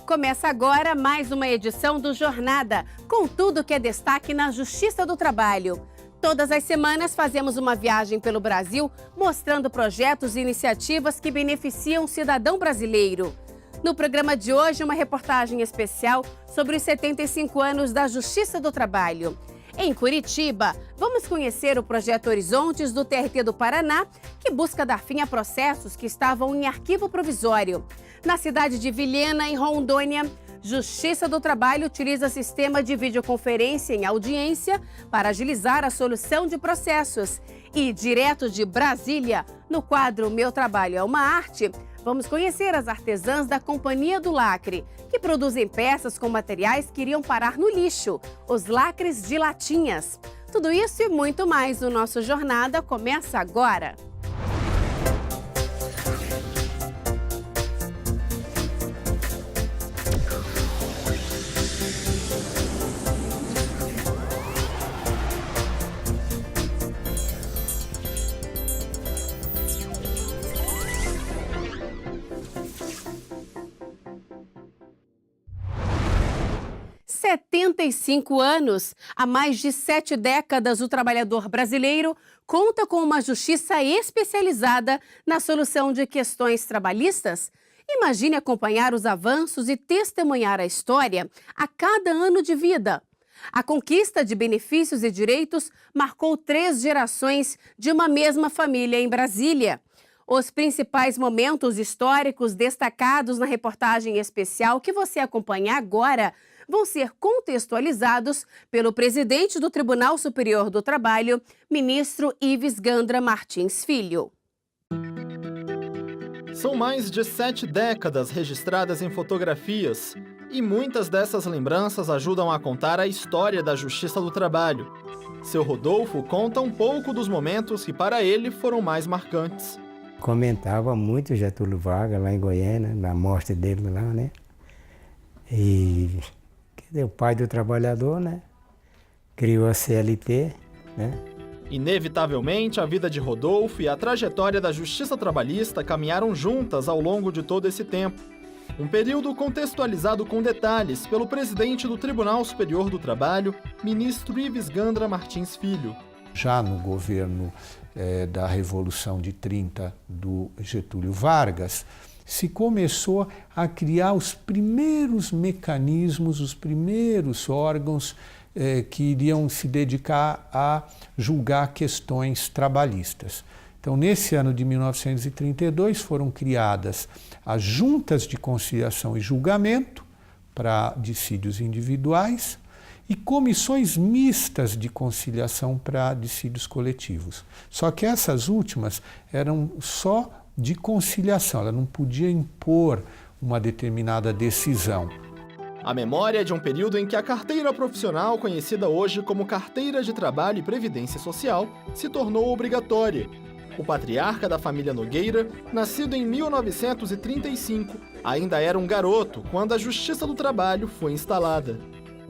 Começa agora mais uma edição do Jornada, com tudo que é destaque na Justiça do Trabalho. Todas as semanas fazemos uma viagem pelo Brasil, mostrando projetos e iniciativas que beneficiam o cidadão brasileiro. No programa de hoje, uma reportagem especial sobre os 75 anos da Justiça do Trabalho. Em Curitiba, vamos conhecer o projeto Horizontes do TRT do Paraná, que busca dar fim a processos que estavam em arquivo provisório. Na cidade de Vilhena, em Rondônia, Justiça do Trabalho utiliza sistema de videoconferência em audiência para agilizar a solução de processos. E direto de Brasília, no quadro Meu Trabalho é uma Arte, vamos conhecer as artesãs da Companhia do Lacre, que produzem peças com materiais que iriam parar no lixo, os lacres de latinhas. Tudo isso e muito mais no nosso Jornada começa agora. Há 75 anos, há mais de 7 décadas, o trabalhador brasileiro conta com uma justiça especializada na solução de questões trabalhistas. Imagine acompanhar os avanços e testemunhar a história a cada ano de vida. A conquista de benefícios e direitos marcou 3 gerações de uma mesma família em Brasília. Os principais momentos históricos destacados na reportagem especial que você acompanha agora vão ser contextualizados pelo presidente do Tribunal Superior do Trabalho, ministro Ives Gandra Martins Filho. São mais de 7 décadas registradas em fotografias e muitas dessas lembranças ajudam a contar a história da Justiça do Trabalho. Seu Rodolfo conta um pouco dos momentos que para ele foram mais marcantes. Comentava muito Getúlio Vargas lá em Goiânia, na morte dele lá, né? E o pai do trabalhador, né? Criou a CLT, né? Inevitavelmente, a vida de Rodolfo e a trajetória da Justiça Trabalhista caminharam juntas ao longo de todo esse tempo. Um período contextualizado com detalhes pelo presidente do Tribunal Superior do Trabalho, ministro Ives Gandra Martins Filho. Já no governo da Revolução de 30 do Getúlio Vargas, se começou a criar os primeiros mecanismos, os primeiros órgãos que iriam se dedicar a julgar questões trabalhistas. Então, nesse ano de 1932, foram criadas as juntas de conciliação e julgamento para dissídios individuais e comissões mistas de conciliação para dissídios coletivos. Só que essas últimas eram só de conciliação, ela não podia impor uma determinada decisão. A memória é de um período em que a carteira profissional, conhecida hoje como Carteira de Trabalho e Previdência Social, se tornou obrigatória. O patriarca da família Nogueira, nascido em 1935, ainda era um garoto quando a Justiça do Trabalho foi instalada.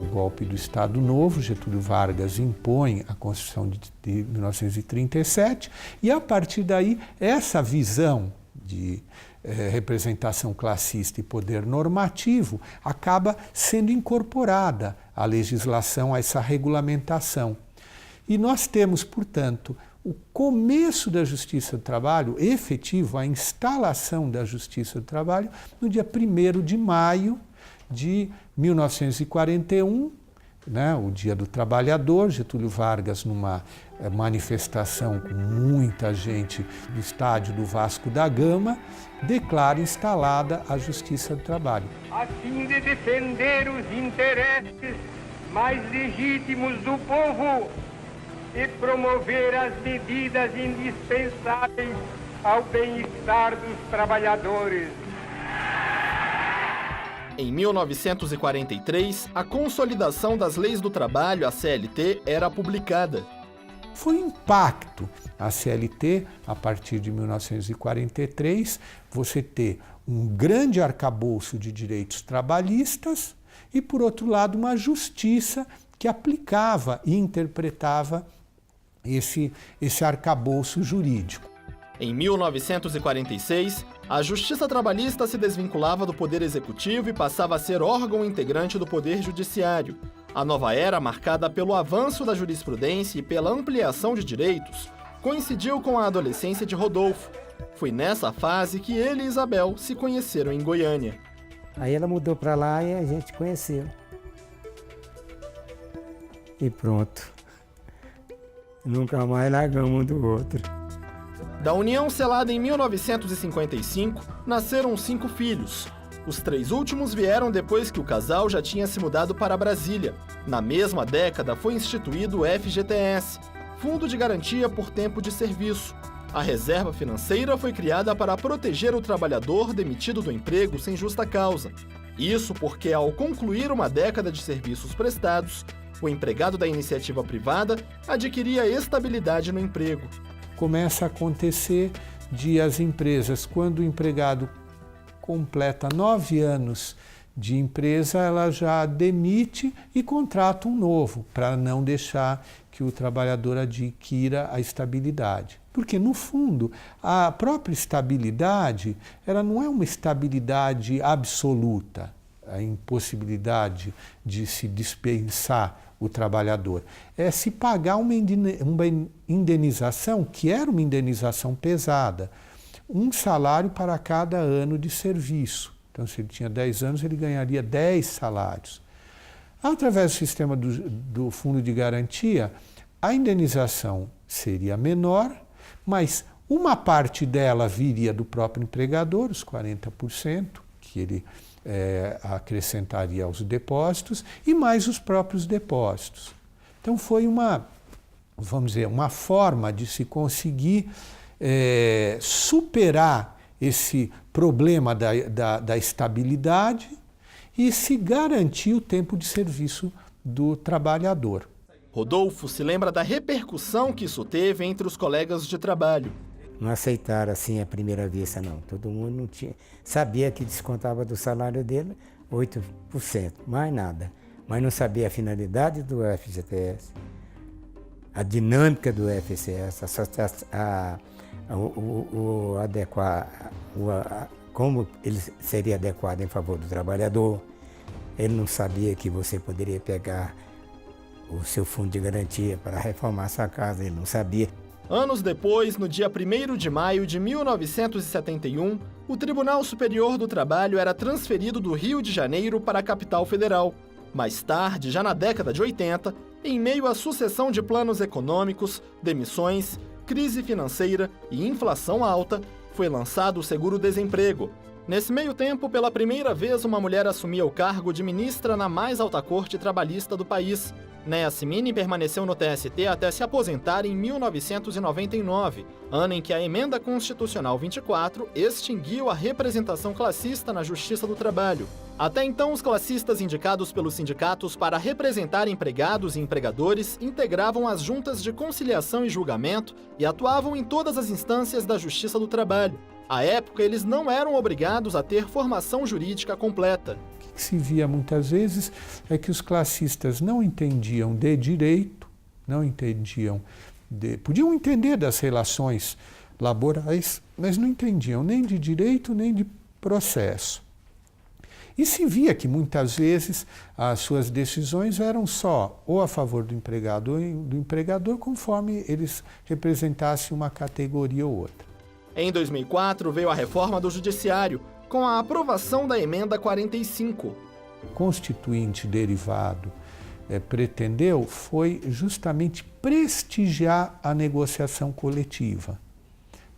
O golpe do Estado Novo, Getúlio Vargas impõe a Constituição de 1937 e, a partir daí, essa visão de representação classista e poder normativo acaba sendo incorporada à legislação, a essa regulamentação. E nós temos, portanto, o começo da Justiça do Trabalho, efetivo, a instalação da Justiça do Trabalho, no dia 1º de maio de 1941, né, o Dia do Trabalhador. Getúlio Vargas, numa manifestação com muita gente no estádio do Vasco da Gama, declara instalada a Justiça do Trabalho. A fim de defender os interesses mais legítimos do povo e promover as medidas indispensáveis ao bem-estar dos trabalhadores. Em 1943, a Consolidação das Leis do Trabalho, a CLT, era publicada. Foi um impacto. A CLT, a partir de 1943, você ter um grande arcabouço de direitos trabalhistas e, por outro lado, uma justiça que aplicava e interpretava esse arcabouço jurídico. Em 1946, a Justiça Trabalhista se desvinculava do Poder Executivo e passava a ser órgão integrante do Poder Judiciário. A nova era, marcada pelo avanço da jurisprudência e pela ampliação de direitos, coincidiu com a adolescência de Rodolfo. Foi nessa fase que ele e Isabel se conheceram em Goiânia. Aí ela mudou para lá e a gente conheceu. E pronto. Nunca mais largamos um do outro. Da união selada em 1955, nasceram 5 filhos. Os 3 últimos vieram depois que o casal já tinha se mudado para Brasília. Na mesma década foi instituído o FGTS, Fundo de Garantia por Tempo de Serviço. A reserva financeira foi criada para proteger o trabalhador demitido do emprego sem justa causa. Isso porque, ao concluir uma década de serviços prestados, o empregado da iniciativa privada adquiria estabilidade no emprego. Começa a acontecer de as empresas, quando o empregado completa 9 anos de empresa, ela já demite e contrata um novo, para não deixar que o trabalhador adquira a estabilidade. Porque, no fundo, a própria estabilidade, ela não é uma estabilidade absoluta, a impossibilidade de se dispensar o trabalhador. É se pagar uma indenização, que era uma indenização pesada, um salário para cada ano de serviço. Então, se ele tinha 10 anos, ele ganharia 10 salários. Através do sistema do Fundo de Garantia, a indenização seria menor, mas uma parte dela viria do próprio empregador, os 40%, que ele acrescentaria aos depósitos, e mais os próprios depósitos. Então foi vamos dizer, uma forma de se conseguir superar esse problema da estabilidade e se garantir o tempo de serviço do trabalhador. Rodolfo se lembra da repercussão que isso teve entre os colegas de trabalho. Não aceitaram assim à primeira vista, não. Todo mundo não tinha. Sabia que descontava do salário dele 8%, mais nada. Mas não sabia a finalidade do FGTS, a dinâmica do FGTS, como ele seria adequado em favor do trabalhador. Ele não sabia que você poderia pegar o seu fundo de garantia para reformar a sua casa, ele não sabia. Anos depois, no dia 1º de maio de 1971, o Tribunal Superior do Trabalho era transferido do Rio de Janeiro para a capital federal. Mais tarde, já na década de 80, em meio à sucessão de planos econômicos, demissões, crise financeira e inflação alta, foi lançado o seguro-desemprego. Nesse meio tempo, pela primeira vez, uma mulher assumia o cargo de ministra na mais alta corte trabalhista do país. Néa Simini permaneceu no TST até se aposentar em 1999, ano em que a Emenda Constitucional 24 extinguiu a representação classista na Justiça do Trabalho. Até então, os classistas indicados pelos sindicatos para representar empregados e empregadores integravam as juntas de conciliação e julgamento e atuavam em todas as instâncias da Justiça do Trabalho. À época, eles não eram obrigados a ter formação jurídica completa. O que se via muitas vezes é que os classistas não entendiam de direito, podiam entender das relações laborais, mas não entendiam nem de direito nem de processo. E se via que muitas vezes as suas decisões eram só ou a favor do empregador conforme eles representassem uma categoria ou outra. Em 2004, veio a reforma do Judiciário, com a aprovação da Emenda 45. O constituinte derivado pretendeu foi justamente prestigiar a negociação coletiva.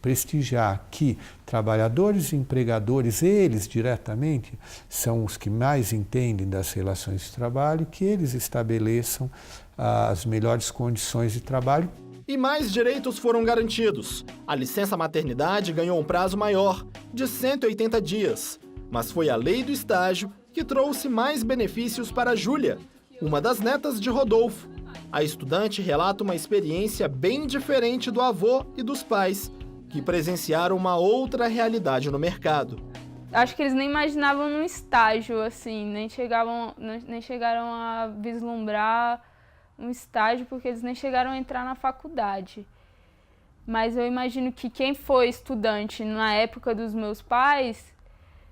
Prestigiar que trabalhadores e empregadores, eles diretamente, são os que mais entendem das relações de trabalho, que eles estabeleçam as melhores condições de trabalho. E mais direitos foram garantidos. A licença maternidade ganhou um prazo maior, de 180 dias. Mas foi a lei do estágio que trouxe mais benefícios para Júlia, uma das netas de Rodolfo. A estudante relata uma experiência bem diferente do avô e dos pais, que presenciaram uma outra realidade no mercado. Acho que eles nem imaginavam num estágio, assim, nem chegaram a vislumbrar um estágio, porque eles nem chegaram a entrar na faculdade. Mas eu imagino que quem foi estudante na época dos meus pais,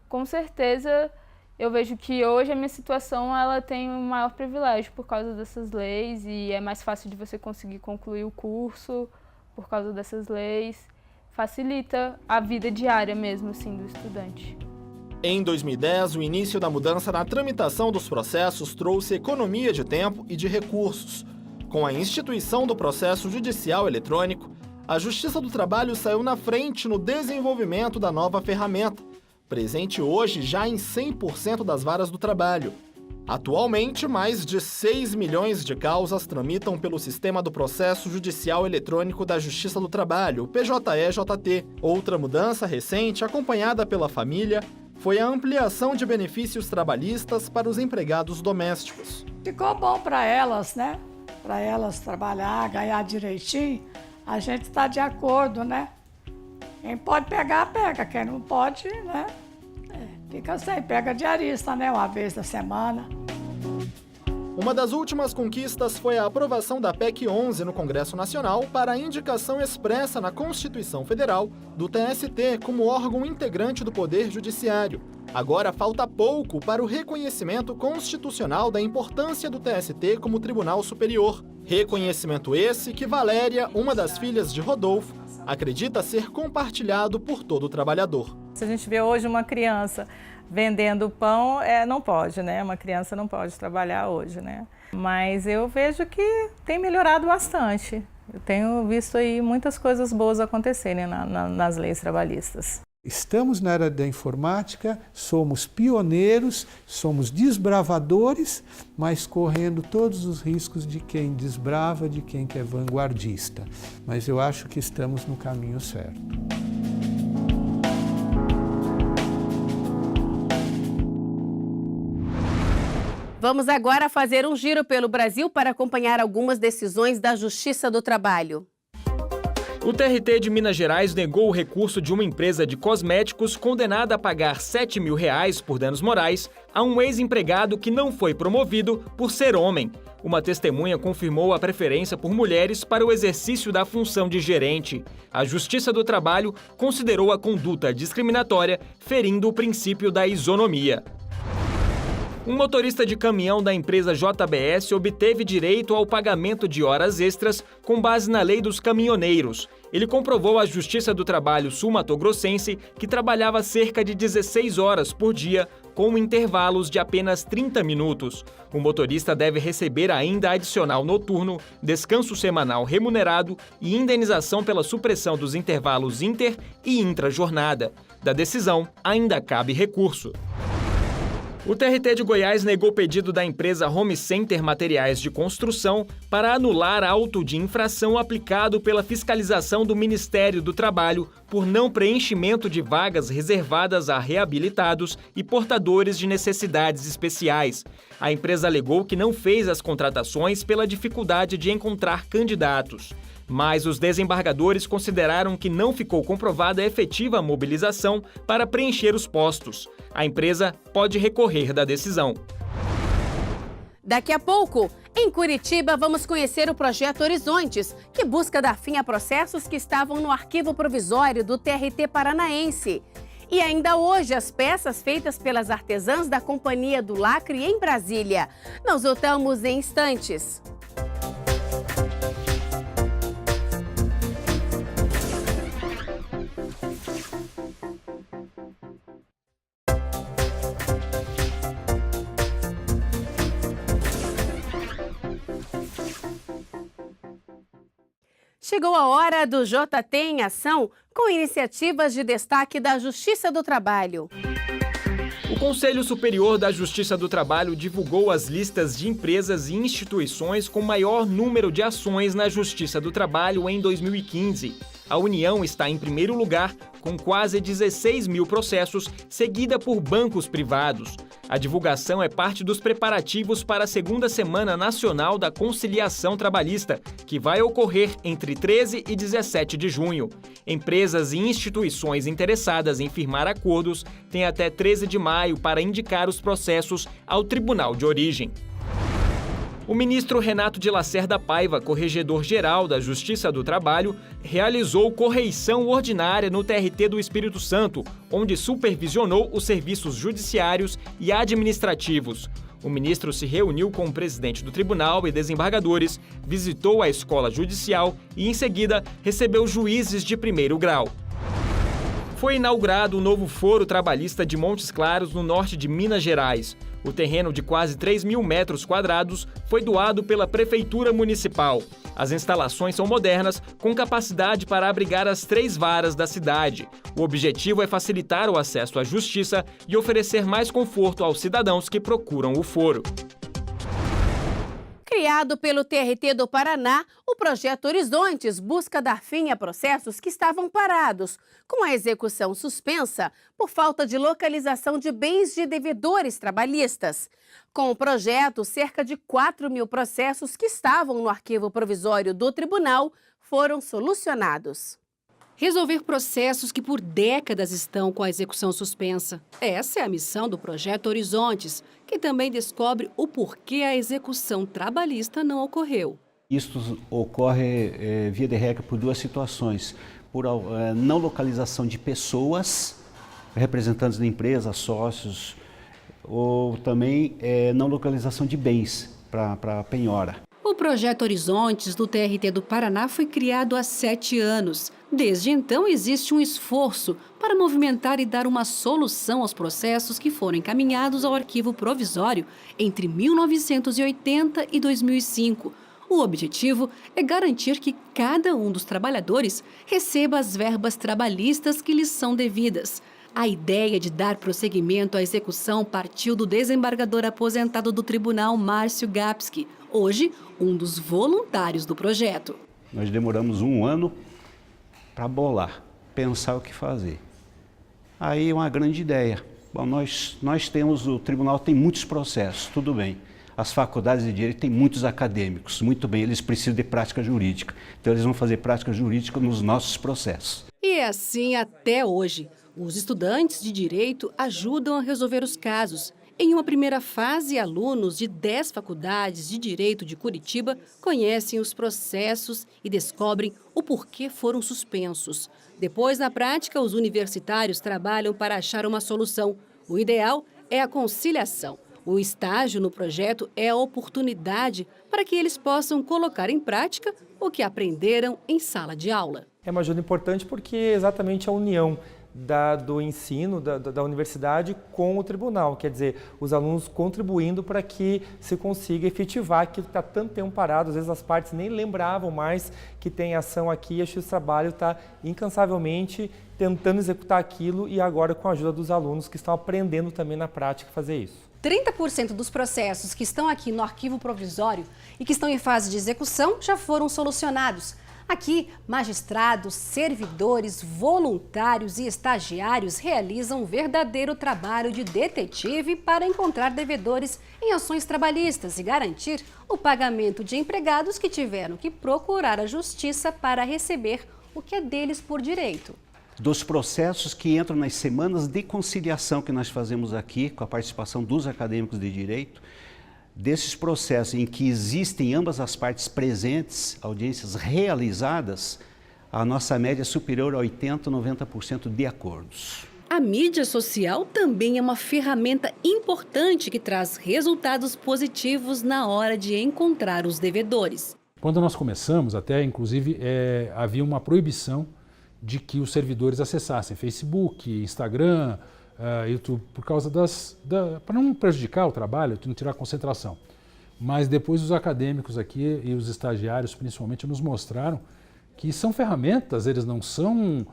com certeza eu vejo que hoje a minha situação ela tem um maior privilégio por causa dessas leis e é mais fácil de você conseguir concluir o curso por causa dessas leis. Facilita a vida diária mesmo, assim, do estudante. Em 2010, o início da mudança na tramitação dos processos trouxe economia de tempo e de recursos. Com a instituição do processo judicial eletrônico, a Justiça do Trabalho saiu na frente no desenvolvimento da nova ferramenta, presente hoje já em 100% das varas do trabalho. Atualmente, mais de 6 milhões de causas tramitam pelo sistema do processo judicial eletrônico da Justiça do Trabalho, o PJE-JT. Outra mudança recente, acompanhada pela família, foi a ampliação de benefícios trabalhistas para os empregados domésticos. Ficou bom para elas, né? Para elas trabalhar, ganhar direitinho. A gente está de acordo, né? Quem pode pegar, pega. Quem não pode, né? Fica sem, pega diarista, né? Uma vez na semana. Uma das últimas conquistas foi a aprovação da PEC 11 no Congresso Nacional para a indicação expressa na Constituição Federal do TST como órgão integrante do Poder Judiciário. Agora falta pouco para o reconhecimento constitucional da importância do TST como Tribunal Superior. Reconhecimento esse que Valéria, uma das filhas de Rodolfo, acredita ser compartilhado por todo trabalhador. Se a gente vê hoje uma criança vendendo pão, não pode, né? Uma criança não pode trabalhar hoje, né? Mas eu vejo que tem melhorado bastante. Eu tenho visto aí muitas coisas boas acontecerem nas leis trabalhistas. Estamos na era da informática, somos pioneiros, somos desbravadores, mas correndo todos os riscos de quem desbrava, de quem é vanguardista. Mas eu acho que estamos no caminho certo. Vamos agora fazer um giro pelo Brasil para acompanhar algumas decisões da Justiça do Trabalho. O TRT de Minas Gerais negou o recurso de uma empresa de cosméticos condenada a pagar R$ 7 mil por danos morais a um ex-empregado que não foi promovido por ser homem. Uma testemunha confirmou a preferência por mulheres para o exercício da função de gerente. A Justiça do Trabalho considerou a conduta discriminatória, ferindo o princípio da isonomia. Um motorista de caminhão da empresa JBS obteve direito ao pagamento de horas extras com base na lei dos caminhoneiros. Ele comprovou à Justiça do Trabalho sul-mato-grossense que trabalhava cerca de 16 horas por dia, com intervalos de apenas 30 minutos. O motorista deve receber ainda adicional noturno, descanso semanal remunerado e indenização pela supressão dos intervalos inter- e intra-jornada. Da decisão, ainda cabe recurso. O TRT de Goiás negou o pedido da empresa Home Center Materiais de Construção para anular auto de infração aplicado pela fiscalização do Ministério do Trabalho por não preenchimento de vagas reservadas a reabilitados e portadores de necessidades especiais. A empresa alegou que não fez as contratações pela dificuldade de encontrar candidatos. Mas os desembargadores consideraram que não ficou comprovada a efetiva mobilização para preencher os postos. A empresa pode recorrer da decisão. Daqui a pouco, em Curitiba, vamos conhecer o projeto Horizontes, que busca dar fim a processos que estavam no arquivo provisório do TRT paranaense. E ainda hoje, as peças feitas pelas artesãs da Companhia do Lacre em Brasília. Nós voltamos em instantes. Chegou a hora do JT em Ação, com iniciativas de destaque da Justiça do Trabalho. O Conselho Superior da Justiça do Trabalho divulgou as listas de empresas e instituições com maior número de ações na Justiça do Trabalho em 2015. A União está em primeiro lugar, com quase 16 mil processos, seguida por bancos privados. A divulgação é parte dos preparativos para a segunda Semana Nacional da Conciliação Trabalhista, que vai ocorrer entre 13 e 17 de junho. Empresas e instituições interessadas em firmar acordos têm até 13 de maio para indicar os processos ao Tribunal de Origem. O ministro Renato de Lacerda Paiva, corregedor-geral da Justiça do Trabalho, realizou correição ordinária no TRT do Espírito Santo, onde supervisionou os serviços judiciários e administrativos. O ministro se reuniu com o presidente do tribunal e desembargadores, visitou a escola judicial e, em seguida, recebeu juízes de primeiro grau. Foi inaugurado o novo Foro Trabalhista de Montes Claros, no norte de Minas Gerais. O terreno de quase 3.000 metros quadrados foi doado pela Prefeitura Municipal. As instalações são modernas, com capacidade para abrigar as 3 varas da cidade. O objetivo é facilitar o acesso à justiça e oferecer mais conforto aos cidadãos que procuram o foro. Criado pelo TRT do Paraná, o projeto Horizontes busca dar fim a processos que estavam parados, com a execução suspensa por falta de localização de bens de devedores trabalhistas. Com o projeto, cerca de 4.000 processos que estavam no arquivo provisório do tribunal foram solucionados. Resolver processos que por décadas estão com a execução suspensa. Essa é a missão do projeto Horizontes, que também descobre o porquê a execução trabalhista não ocorreu. Isso ocorre, via de regra, por 2 situações. Por não localização de pessoas, representantes da empresa, sócios, ou também não localização de bens para penhora. O projeto Horizontes do TRT do Paraná foi criado há 7 anos. Desde então, existe um esforço para movimentar e dar uma solução aos processos que foram encaminhados ao arquivo provisório entre 1980 e 2005. O objetivo é garantir que cada um dos trabalhadores receba as verbas trabalhistas que lhes são devidas. A ideia de dar prosseguimento à execução partiu do desembargador aposentado do tribunal, Márcio Gapski, hoje um dos voluntários do projeto. Nós demoramos 1 ano para bolar, pensar o que fazer. Aí uma grande ideia. Bom, nós temos, o tribunal tem muitos processos, tudo bem. As faculdades de direito têm muitos acadêmicos, muito bem, eles precisam de prática jurídica. Então eles vão fazer prática jurídica nos nossos processos. E é assim até hoje. Os estudantes de direito ajudam a resolver os casos. Em uma primeira fase, alunos de 10 faculdades de direito de Curitiba conhecem os processos e descobrem o porquê foram suspensos. Depois, na prática, os universitários trabalham para achar uma solução. O ideal é a conciliação. O estágio no projeto é a oportunidade para que eles possam colocar em prática o que aprenderam em sala de aula. É uma ajuda importante porque é exatamente a união do ensino, da universidade com o tribunal, quer dizer, os alunos contribuindo para que se consiga efetivar aquilo que está tanto tempo parado, às vezes as partes nem lembravam mais que tem ação aqui e a Justiça do Trabalho está incansavelmente tentando executar aquilo e agora com a ajuda dos alunos que estão aprendendo também na prática fazer isso. 30% dos processos que estão aqui no arquivo provisório e que estão em fase de execução já foram solucionados. Aqui, magistrados, servidores, voluntários e estagiários realizam um verdadeiro trabalho de detetive para encontrar devedores em ações trabalhistas e garantir o pagamento de empregados que tiveram que procurar a justiça para receber o que é deles por direito. Dos processos que entram nas semanas de conciliação que nós fazemos aqui, com a participação dos acadêmicos de direito, desses processos em que existem ambas as partes presentes, audiências realizadas, a nossa média é superior a 80% a 90% de acordos. A mídia social também é uma ferramenta importante que traz resultados positivos na hora de encontrar os devedores. Quando nós começamos, até inclusive havia uma proibição de que os servidores acessassem Facebook, Instagram, YouTube, por causa para não prejudicar o trabalho, não tirar a concentração. Mas depois os acadêmicos aqui e os estagiários principalmente nos mostraram que são ferramentas, eles não são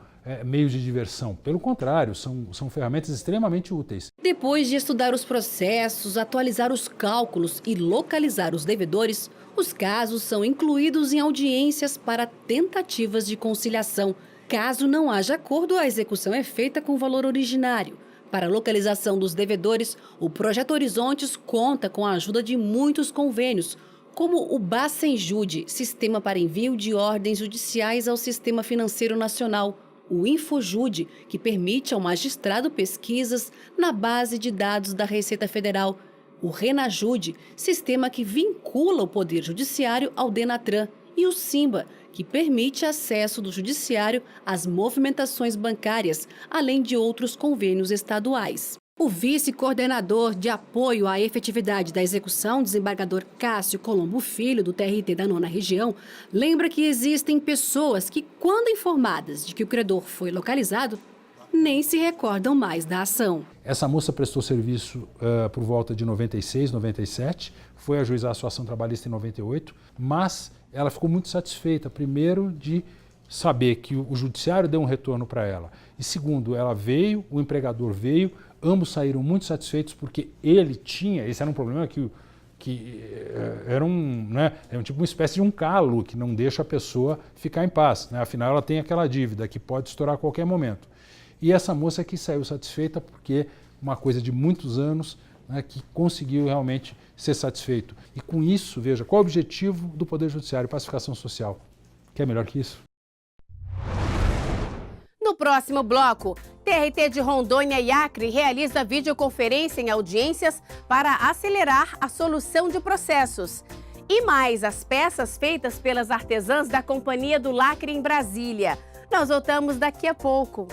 meios de diversão, pelo contrário, são ferramentas extremamente úteis. Depois de estudar os processos, atualizar os cálculos e localizar os devedores, os casos são incluídos em audiências para tentativas de conciliação. Caso não haja acordo, a execução é feita com o valor originário. Para a localização dos devedores, o Projeto Horizontes conta com a ajuda de muitos convênios, como o Bacenjude, Sistema para Envio de Ordens Judiciais ao Sistema Financeiro Nacional, o Infojude, que permite ao magistrado pesquisas na base de dados da Receita Federal, o Renajude, sistema que vincula o Poder Judiciário ao Denatran, e o Simba, que permite acesso do Judiciário às movimentações bancárias, além de outros convênios estaduais. O vice-coordenador de apoio à efetividade da execução, desembargador Cássio Colombo Filho, do TRT da 9ª Região, lembra que existem pessoas que, quando informadas de que o credor foi localizado, nem se recordam mais da ação. Essa moça prestou serviço por volta de 96, 97, foi ajuizar a sua ação trabalhista em 98, mas ela ficou muito satisfeita, primeiro, de saber que o judiciário deu um retorno para ela, e segundo, ela veio, o empregador veio, ambos saíram muito satisfeitos porque ele tinha, esse era um problema que era tipo uma espécie de um calo que não deixa a pessoa ficar em paz, né? Afinal, ela tem aquela dívida que pode estourar a qualquer momento. E essa moça que saiu satisfeita porque uma coisa de muitos anos, né, que conseguiu realmente ser satisfeito. E com isso, veja, qual é o objetivo do Poder Judiciário? Pacificação social. Quer melhor que isso? No próximo bloco, TRT de Rondônia e Acre realiza videoconferência em audiências para acelerar a solução de processos. E mais as peças feitas pelas artesãs da Companhia do Lacre em Brasília. Nós voltamos daqui a pouco.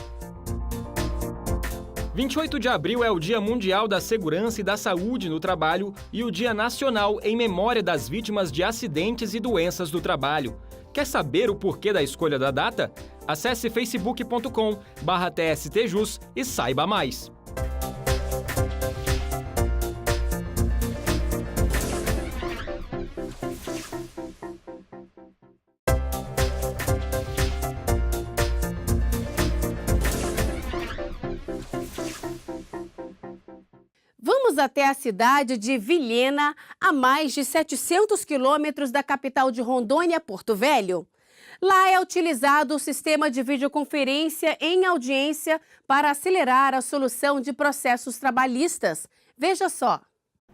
28 de abril é o Dia Mundial da Segurança e da Saúde no Trabalho e o Dia Nacional em memória das vítimas de acidentes e doenças do trabalho. Quer saber o porquê da escolha da data? Acesse facebook.com/TSTJus e saiba mais. Vamos até a cidade de Vilhena, a mais de 700 quilômetros da capital de Rondônia, Porto Velho. Lá é utilizado o sistema de videoconferência em audiência para acelerar a solução de processos trabalhistas. Veja só.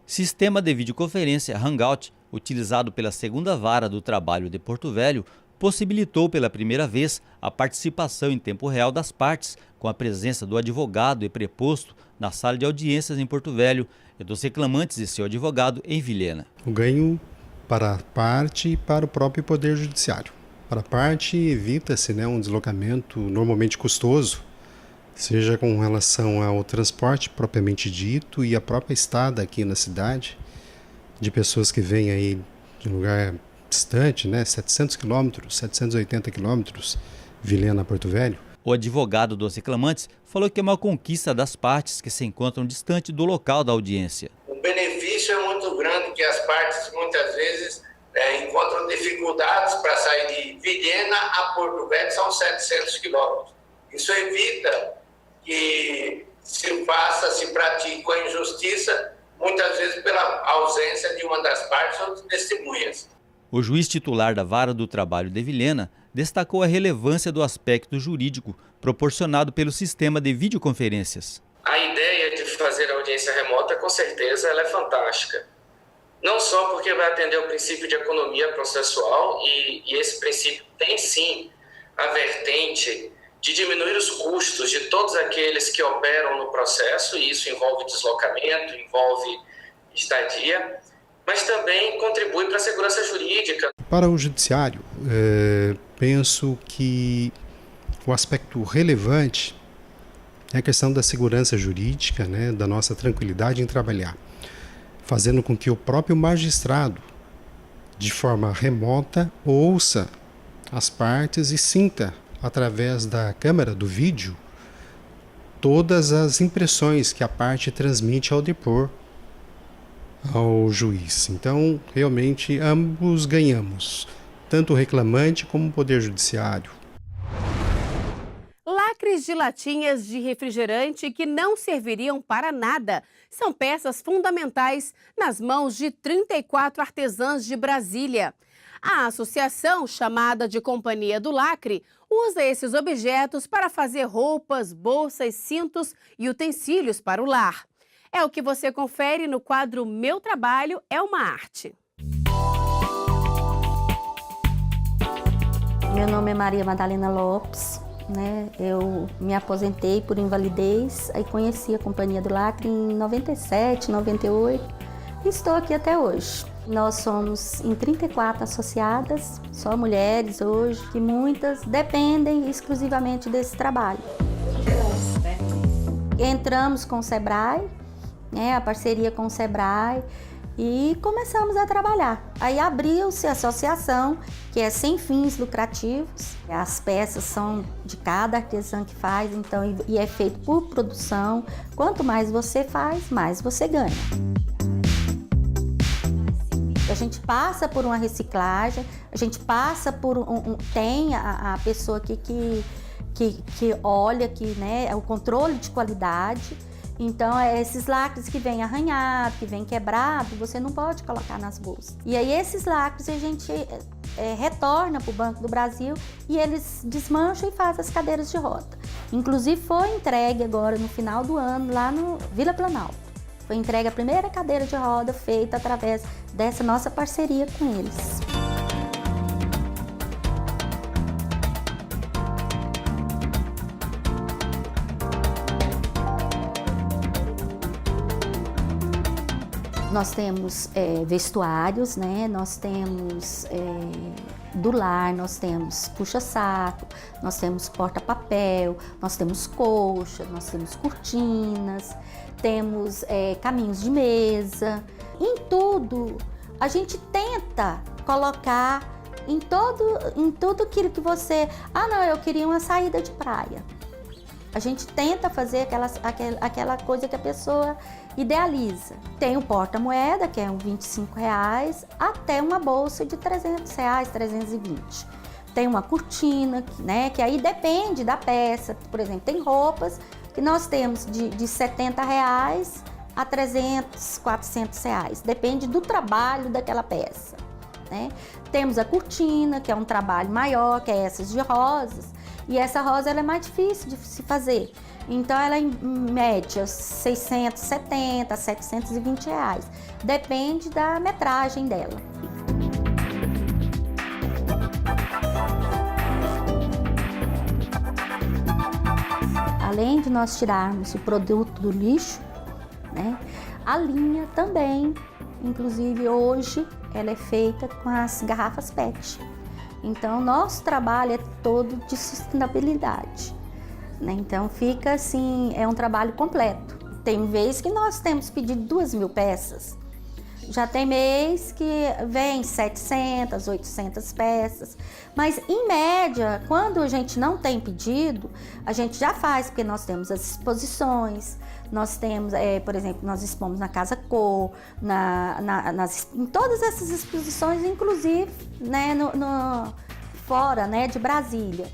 Sistema de videoconferência Hangout, utilizado pela 2ª Vara do Trabalho de Porto Velho, possibilitou pela primeira vez a participação em tempo real das partes, com a presença do advogado e preposto na sala de audiências em Porto Velho e dos reclamantes e seu advogado em Vilhena. O ganho para a parte e para o próprio Poder Judiciário. Para a parte, evita-se um deslocamento normalmente custoso, seja com relação ao transporte propriamente dito e a própria estada aqui na cidade, de pessoas que vêm aí de lugar distante, 700 quilômetros, 780 quilômetros, Vilhena, Porto Velho. O advogado dos reclamantes falou que é uma conquista das partes que se encontram distante do local da audiência. O benefício é muito grande, que as partes muitas vezes encontram dificuldades para sair de Vilhena a Porto Velho, são 700 quilômetros. Isso evita que se pratique a injustiça, muitas vezes pela ausência de uma das partes ou de testemunhas. O juiz titular da Vara do Trabalho de Vilhena destacou a relevância do aspecto jurídico proporcionado pelo sistema de videoconferências. A ideia de fazer audiência remota, com certeza, ela é fantástica. Não só porque vai atender o princípio de economia processual, e esse princípio tem sim a vertente de diminuir os custos de todos aqueles que operam no processo, e isso envolve deslocamento, envolve estadia, mas também contribui para a segurança jurídica. Para o judiciário, penso que o aspecto relevante é a questão da segurança jurídica, da nossa tranquilidade em trabalhar, fazendo com que o próprio magistrado, de forma remota, ouça as partes e sinta, através da câmera do vídeo, todas as impressões que a parte transmite ao depor ao juiz. Então, realmente, ambos ganhamos, tanto o reclamante como o Poder Judiciário. Lacres de latinhas de refrigerante que não serviriam para nada são peças fundamentais nas mãos de 34 artesãs de Brasília. A associação, chamada de Companhia do Lacre, usa esses objetos para fazer roupas, bolsas, cintos e utensílios para o lar. É o que você confere no quadro Meu Trabalho é uma Arte. Meu nome é Maria Madalena Lopes, Eu me aposentei por invalidez, aí conheci a Companhia do Lacre em 97, 98 e estou aqui até hoje. Nós somos em 34 associadas, só mulheres hoje, que muitas dependem exclusivamente desse trabalho. Entramos com o Sebrae, né, a parceria com o Sebrae, e começamos a trabalhar. Aí abriu-se a associação, que é sem fins lucrativos. As peças são de cada artesã que faz, então, e é feito por produção. Quanto mais você faz, mais você ganha. A gente passa por uma reciclagem, a gente passa por tem a pessoa que olha, né, o controle de qualidade. Então, esses lacres que vêm arranhado, que vêm quebrado, você não pode colocar nas bolsas. E aí, esses lacres a gente retorna para o Banco do Brasil e eles desmancham e fazem as cadeiras de roda. Inclusive, foi entregue agora no final do ano, lá no Vila Planalto. Foi entregue a primeira cadeira de roda feita através dessa nossa parceria com eles. Nós temos vestuários, né? Nós temos do lar, nós temos puxa-saco, nós temos porta-papel, nós temos colcha, nós temos cortinas, temos caminhos de mesa. Em tudo, a gente tenta colocar em tudo aquilo que você... Ah, não, eu queria uma saída de praia. A gente tenta fazer aquela coisa que a pessoa idealiza. Tem o porta-moeda, que é uns R$25, até uma bolsa de R$300, R$320. Tem uma cortina, né, que aí depende da peça. Por exemplo, tem roupas que nós temos de R$70 a R$300, R$400. Depende do trabalho daquela peça, né? Temos a cortina, que é um trabalho maior, que é essas de rosas. E essa rosa ela é mais difícil de se fazer. Então, ela em média R$670 a R$720. Depende da metragem dela. Além de nós tirarmos o produto do lixo, né, a linha também, inclusive hoje, ela é feita com as garrafas PET. Então, nosso trabalho é todo de sustentabilidade, né? Então, fica assim, é um trabalho completo. Tem vez que nós temos pedido 2.000 peças. Já tem mês que vem 700, 800 peças. Mas, em média, quando a gente não tem pedido, a gente já faz, porque nós temos as exposições. Nós temos, por exemplo, nós expomos na Casa Cor, em todas essas exposições, inclusive, né, fora, né, de Brasília.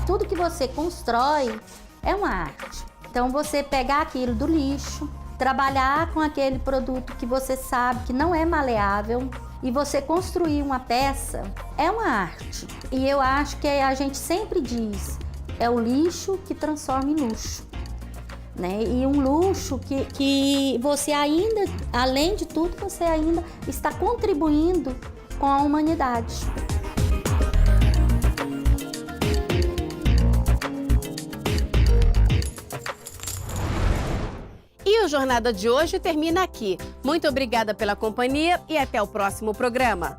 Tudo que você constrói é uma arte. Então, você pegar aquilo do lixo, trabalhar com aquele produto que você sabe que não é maleável, e você construir uma peça é uma arte. E eu acho que a gente sempre diz, é o lixo que transforma em luxo, né? E um luxo que você ainda, além de tudo, você ainda está contribuindo com a humanidade. E o Jornada de hoje termina aqui. Muito obrigada pela companhia e até o próximo programa.